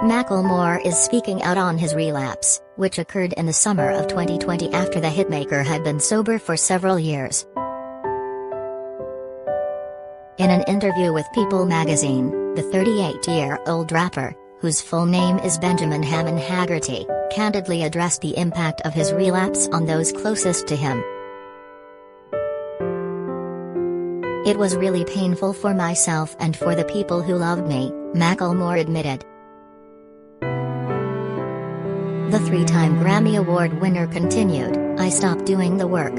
Macklemore is speaking out on his relapse, which occurred in the summer of 2020 after the hitmaker had been sober for several years. In an interview with People magazine, the 38-year-old rapper, whose full name is Benjamin Hammond Haggerty, candidly addressed the impact of his relapse on those closest to him. "It was really painful for myself and for the people who loved me," Macklemore admitted. The three-time Grammy Award winner continued, "I stopped doing the work.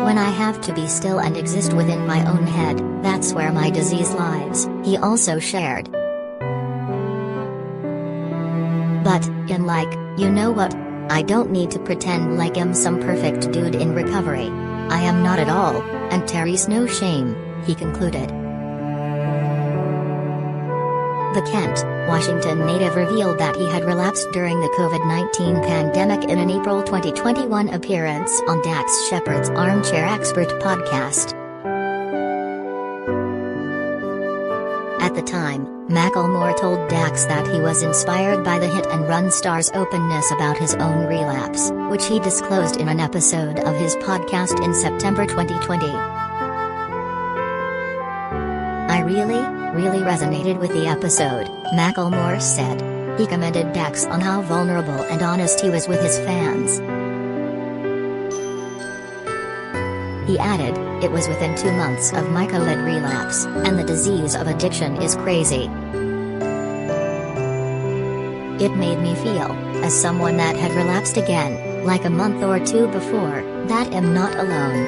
When I have to be still and exist within my own head, that's where my disease lies," he also shared. "But, you know what? I don't need to pretend like I'm some perfect dude in recovery. I am not at all, and Terry's no shame," he concluded. The Kent, Washington native revealed that he had relapsed during the COVID-19 pandemic in an April 2021 appearance on Dax Shepard's Armchair Expert podcast. At the time, Macklemore told Dax that he was inspired by the hit-and-run star's openness about his own relapse, which he disclosed in an episode of his podcast in September 2020. "I really resonated with the episode," Macklemore said. He commended Dax on how vulnerable and honest he was with his fans. He added, "It was within 2 months of my COVID relapse, and the disease of addiction is crazy. It made me feel, as someone that had relapsed again, like a month or two before, that I'm not alone."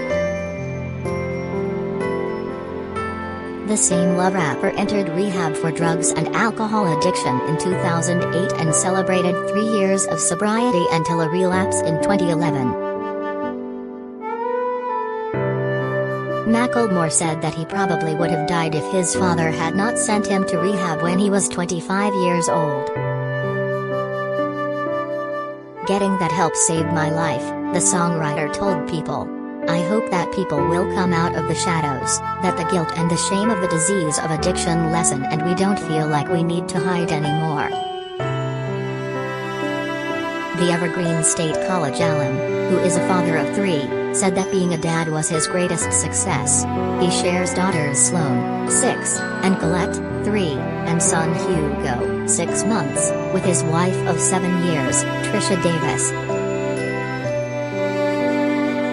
The same Love rapper entered rehab for drugs and alcohol addiction in 2008 and celebrated 3 years of sobriety until a relapse in 2011. Macklemore said that he probably would have died if his father had not sent him to rehab when he was 25 years old. "Getting that help saved my life," the songwriter told People. "I hope that people will come out of the shadows, that the guilt and the shame of the disease of addiction lessen and we don't feel like we need to hide anymore." The Evergreen State College alum, who is a father of 3, said that being a dad was his greatest success. He shares daughters Sloan, 6, and Colette, 3, and son Hugo, 6 months, with his wife of 7 years, Trisha Davis.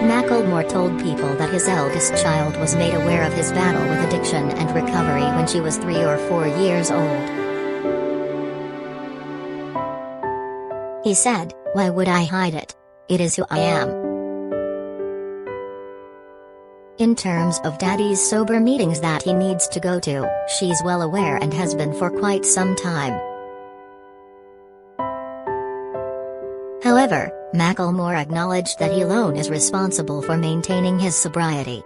Macklemore told People that his eldest child was made aware of his battle with addiction and recovery when she was 3 or 4 years old. He said, "Why would I hide it? It is who I am." In terms of Daddy's sober meetings that he needs to go to, she's well aware and has been for quite some time. However, Macklemore acknowledged that he alone is responsible for maintaining his sobriety.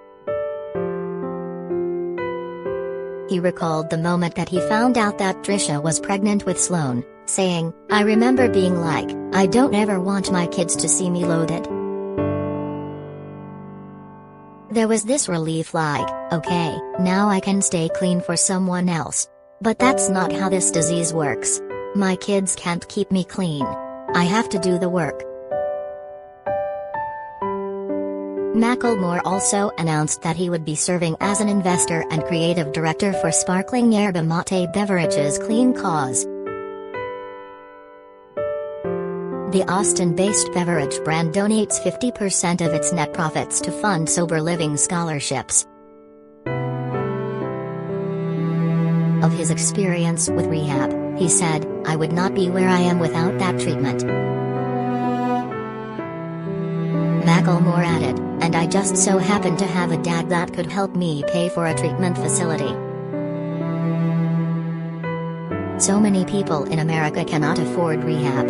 He recalled the moment that he found out that Trisha was pregnant with Sloan, saying, "I remember being like, I don't ever want my kids to see me loaded." There was this relief like, okay, now I can stay clean for someone else. But that's not how this disease works. My kids can't keep me clean. I have to do the work. Macklemore also announced that he would be serving as an investor and creative director for sparkling yerba mate beverages Clean Cause. The Austin-based beverage brand donates 50% of its net profits to fund sober living scholarships. Of his experience with rehab, he said, "I would not be where I am without that treatment." Macklemore added, "And I just so happened to have a dad that could help me pay for a treatment facility. So many people in America cannot afford rehab.